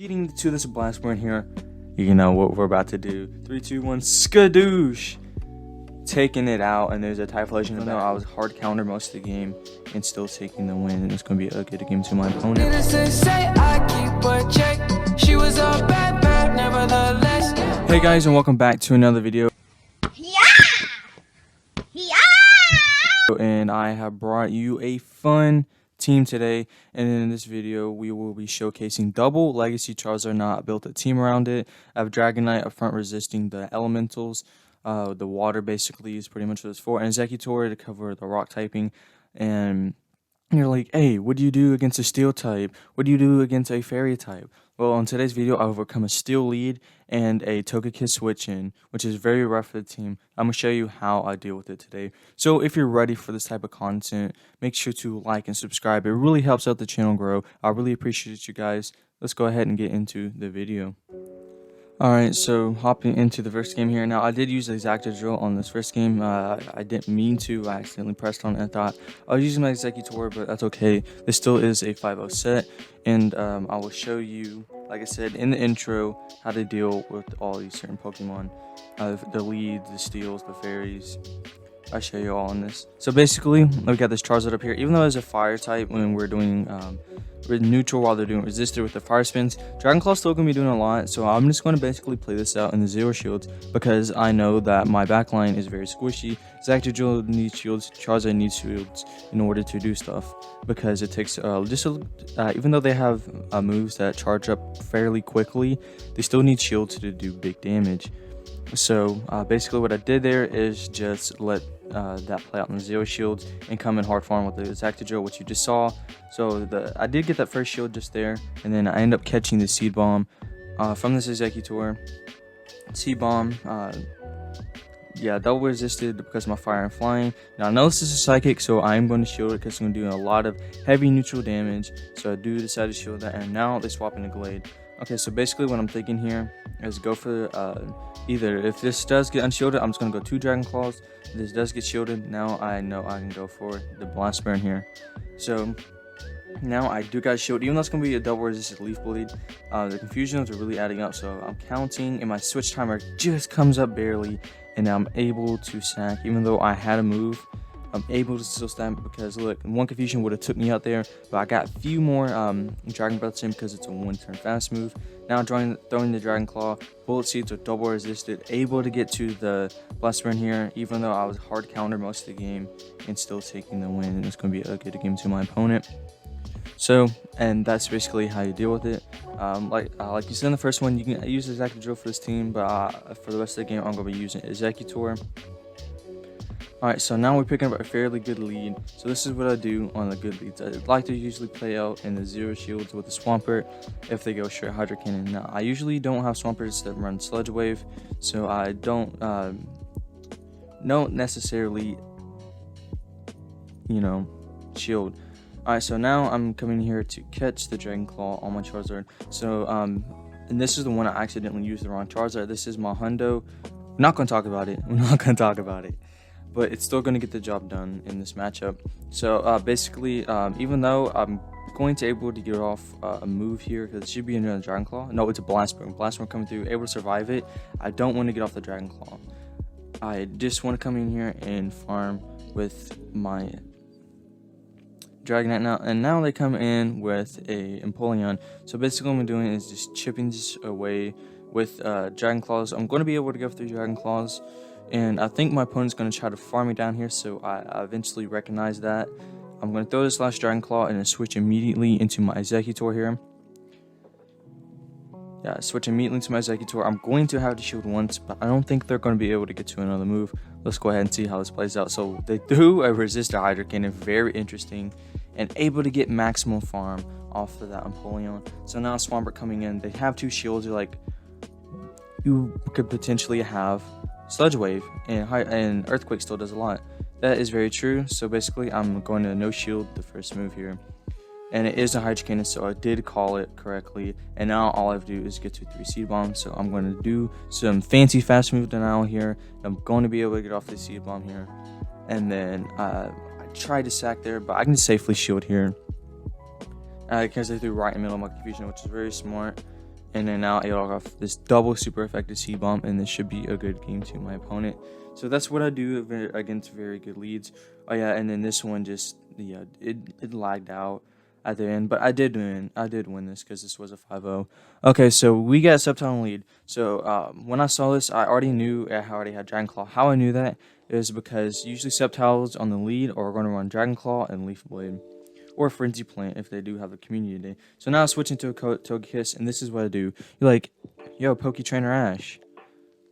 Getting to this blast burn here, you know what we're about to do. 3, 2, 1, skadoosh! Taking it out, and there's a Typhlosion. Even though I was hard counter most of the game and still taking the win, and it's gonna be a good game to my opponent. Hey guys, and welcome back to another video. And I have brought you a fun team today, and in this video we will be showcasing double legacy Charizard. Not built a team around it. I have Dragonite up front resisting the elementals. The water basically is pretty much what it's for, and Exeggute to cover the rock typing. And you're like, hey, what do you do against a steel type? What do you do against a fairy type? Well, in today's video, I overcome a steel lead and a Togekiss switch in, which is very rough for the team. I'm going to show you how I deal with it today. So if you're ready for this type of content, make sure to like and subscribe. It really helps out the channel grow. I really appreciate you guys. Let's go ahead and get into the video. Alright, so hopping into the first game here. Now, I did use the Exeggute drill on this first game. I didn't mean to. I accidentally pressed on it. I thought I was using my Exeggutor, but that's okay. This still is a 5-0 set, and I will show you, like I said in the intro, how to deal with all these certain Pokemon. The leads, the steals, the fairies. I'll show you all in this. So basically, we got this Charizard up here. Even though it's a fire type, when we're doing neutral while they're doing resistor with the fire spins, Dragon Claw's still going to be doing a lot. So I'm just going to basically play this out in the zero shields, because I know that my backline is very squishy. Exeggute needs shields, Charizard needs shields in order to do stuff, because it takes even though they have moves that charge up fairly quickly, they still need shields to do big damage. So basically what I did there is just let that play out in the zero shields and come in hard farm with the Exeggute, which you just saw. So I did get that first shield just there, and then I end up catching the Seed Bomb from this Exeggutor. Seed Bomb, yeah, double resisted because of my fire and flying. Now I know this is a psychic, so I'm going to shield it because it's going to do a lot of heavy neutral damage. So I do decide to shield that, and now they swap into Glade. Okay, so basically what I'm thinking here is go for either, if this does get unshielded, I'm just going to go 2 Dragon Claws. If this does get shielded, now I know I can go for the Blast Burn here. So now I do got shield, even though it's going to be a double resisted Leaf Bleed. The confusions are really adding up, so I'm counting, and my switch timer just comes up barely, and I'm able to sack. Even though I had a move, I'm able to still stand, because look, one confusion would have took me out there, but I got a few more Dragon Breaths in because it's a 1-turn fast move. Now throwing the Dragon Claw, Bullet Seeds are double resisted, able to get to the Blast Burn here, even though I was hard counter most of the game and still taking the win, and it's going to be a good game to my opponent. So, and that's basically how you deal with it. Like you said in the first one, you can use the Exeggute for this team, but for the rest of the game, I'm going to be using Exeggutor. Alright, so now we're picking up a fairly good lead. So this is what I do on the good leads. I like to usually play out in the zero shields with the Swampert if they go straight Hydro Cannon. Now, I usually don't have Swamperts that run Sludge Wave, so I don't necessarily, shield. Alright, so now I'm coming here to catch the Dragon Claw on my Charizard. So, and this is the one I accidentally used the wrong Charizard. This is my Hundo. We're not going to talk about it. But it's still going to get the job done in this matchup. So basically, even though I'm going to able to get off a move here, because it should be another Dragon Claw. No, it's a Blast Burn. Blast Burn coming through, able to survive it. I don't want to get off the Dragon Claw. I just want to come in here and farm with my Dragonite now. And now they come in with a Empoleon. So basically what I'm doing is just chipping this away with Dragon Claws. I'm going to be able to go through Dragon Claws. And I think my opponent's going to try to farm me down here, so I eventually recognize that. I'm going to throw this last Dragon Claw and then switch immediately into my Exeggutor here. Yeah, switch immediately to my Exeggutor. I'm going to have to shield once, but I don't think they're going to be able to get to another move. Let's go ahead and see how this plays out. So they threw a resistor Hydro Cannon, very interesting, and able to get maximum farm off of that Empoleon. So now Swampert coming in, they have 2 shields. You're like, you could potentially have Sludge Wave, and Earthquake still does a lot. That is very true. So basically I'm going to no shield the first move here, and it is a Hydro Cannon, so I did call it correctly. And now all I have to do is get to 3 Seed Bombs. So I'm going to do some fancy fast move denial here. I'm going to be able to get off the Seed Bomb here, and then I tried to sack there, but I can safely shield here because they threw right in the middle of my confusion, which is very smart. And then now I off this double super effective seed bomb, and this should be a good game to my opponent. So that's what I do against very good leads. Oh yeah, and then this one just it lagged out at the end, but I did win this because this was a 5-0. Okay, so we got Subtile lead. So when I saw this, I already knew I already had Dragon Claw. How I knew that is because usually Subtiles on the lead are going to run Dragon Claw and Leaf Blade, or Frenzy Plant if they do have a community day. So now switching to a Togekiss, and this is what I do. You're like, yo, Poke Trainer Ash,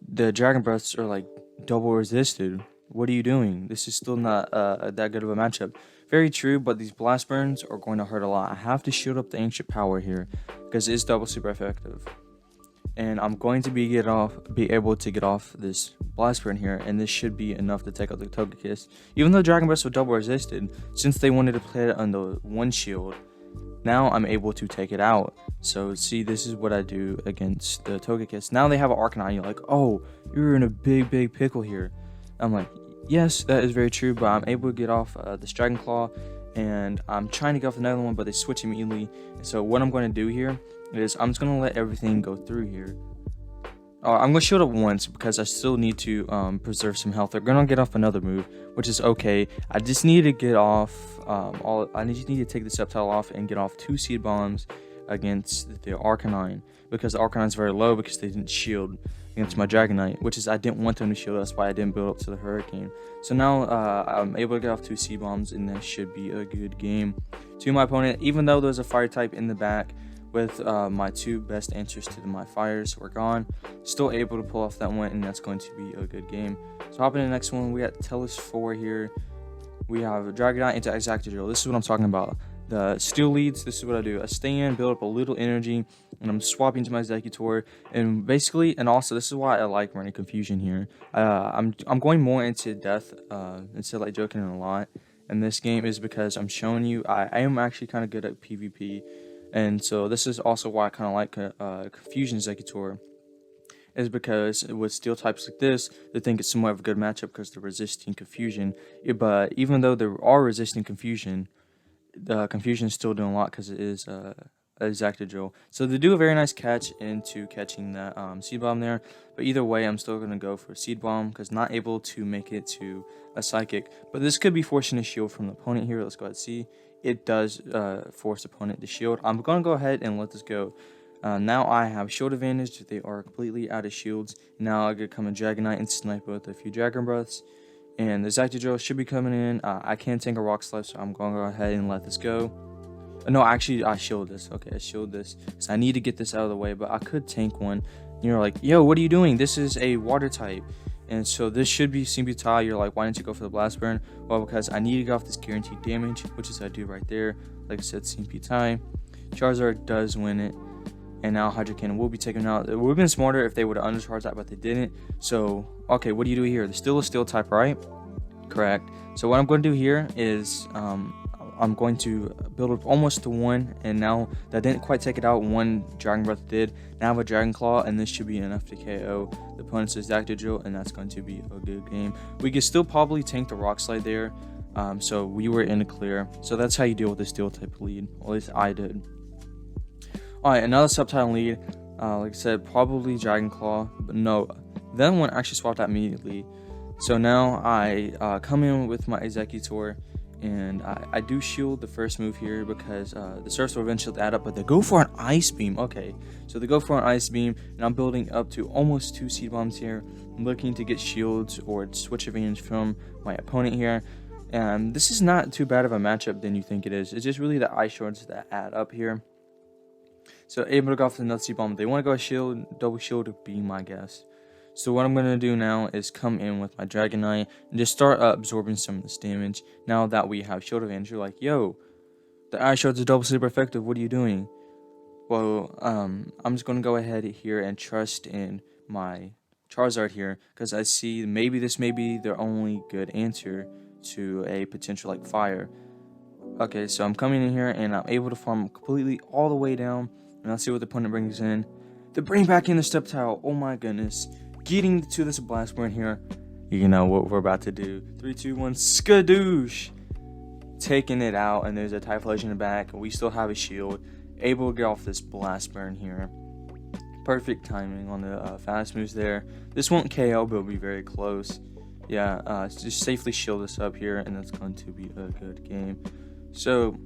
the Dragon Breaths are like double resisted. What are you doing? This is still not that good of a matchup. Very true, but these Blast Burns are going to hurt a lot. I have to shield up the Ancient Power here because it is double super effective. And I'm going to be able to get off this Blast Burn here, and this should be enough to take out the Togekiss. Even though Dragon Breath was double resisted, since they wanted to play it on the one shield, now I'm able to take it out. So see, this is what I do against the Togekiss. Now they have an Arcanine. You're like, oh, you're in a big pickle here. I'm like, yes, that is very true, but I'm able to get off this Dragon Claw, and I'm trying to get off another one, but they switch immediately. So what I'm going to do here is I'm just going to let everything go through here. I'm going to shield up once because I still need to preserve some health. They're going to get off another move, which is okay. I just need to get off I just need to take the Sceptile off and get off 2 Seed Bombs against the Arcanine, because the Arcanine's very low because they didn't shield against my Dragonite, which is I didn't want them to shield. That's why I didn't build up to the Hurricane. So now I'm able to get off 2 Seed Bombs, and that should be a good game to my opponent. Even though there's a Fire type in the back, with my 2 best answers to my fires were gone, still able to pull off that one, and that's going to be a good game. So hopping in the next one, we got Tellus 4 here. We have Dragonite into Exeggute. This is what I'm talking about. The steel leads, this is what I do. I stay in, build up a little energy, and I'm swapping to my Exeggutor. And basically, and also this is why I like running Confusion here. I'm going more into death instead of like joking a lot in this game, is because I'm showing you I am actually kind of good at PvP. And so this is also why I kind of like Confusion Exeggutor, is because with steel types like this, they think it's somewhat of a good matchup because they're resisting Confusion. But even though they are resisting Confusion, the Confusion is still doing a lot because it is Exeggute. So they do a very nice catch into catching that Seed Bomb there. But either way, I'm still going to go for Seed Bomb because not able to make it to a Psychic. But this could be forcing a shield from the opponent here. Let's go ahead and see. It does force opponent to shield. I'm going to go ahead and let this go. Now I have shield advantage. They are completely out of shields. Now I could come in Dragonite and snipe with a few Dragon Breaths. And the Exeggute should be coming in. I can tank a Rock Slide, so I'm going to go ahead and let this go. No, actually, I shield this. Okay, I shield this because I need to get this out of the way, but I could tank one. You're like, yo, what are you doing? This is a water type. And so this should be Simbutai. You're like, why didn't you go for the Blast Burn? Well, because I need to get off this guaranteed damage, which is I do right there. Like I said, Simbutai. Charizard does win it. And now Hydro Cannon will be taken out. It would have been smarter if they would have undercharged that, but they didn't. So, okay, what do you do here? There's still a Steel type, right? Correct. So what I'm going to do here is I'm going to build up almost to 1, and now that didn't quite take it out. 1 Dragon Breath did. Now I have a Dragon Claw, and this should be enough to KO the opponent's Exeggute, and that's going to be a good game. We could still probably tank the Rock Slide there, so we were in the clear. So that's how you deal with the Steel type lead, or at least I did. Alright, another Subtile lead. Like I said, probably Dragon Claw, but no, that one actually swapped out immediately. So now I come in with my Exeggutor, and I do shield the first move here because the surfs will eventually add up, but they go for an Ice Beam. Okay, so they go for an Ice Beam, and I'm building up to almost 2 Seed Bombs here. I'm looking to get shields or switch advantage from my opponent here. And this is not too bad of a matchup than you think it is. It's just really the Ice Shards that add up here. So able to go off the another Seed Bomb. They want to go shield, double shield would be my guess. So what I'm going to do now is come in with my Dragonite and just start absorbing some of this damage. Now that we have shield advantage, you're like, yo, the Ice Shards are double super effective. What are you doing? Well, I'm just going to go ahead here and trust in my Charizard here, because I see maybe this may be their only good answer to a potential like fire. Okay, so I'm coming in here and I'm able to farm completely all the way down. And I'll see what the opponent brings in. They bring back in the Sceptile. Oh my goodness. Getting to this Blast Burn here. You know what we're about to do. 3, 2, 1, skadoosh. Taking it out, and there's a Typhlosion in the back. We still have a shield. Able to get off this Blast Burn here. Perfect timing on the fast moves there. This won't KO, but it'll be very close. Yeah, just safely shield us up here, and that's going to be a good game. So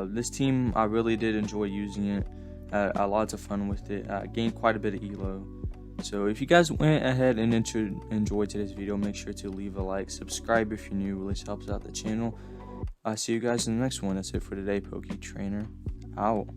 this team, I really did enjoy using it. I lots of fun with it. Gained quite a bit of elo. So if you guys went ahead and enjoyed today's video, make sure to leave a like, subscribe if you're new. Really helps out the channel. See you guys in the next one. That's it for today. Poke Trainer out.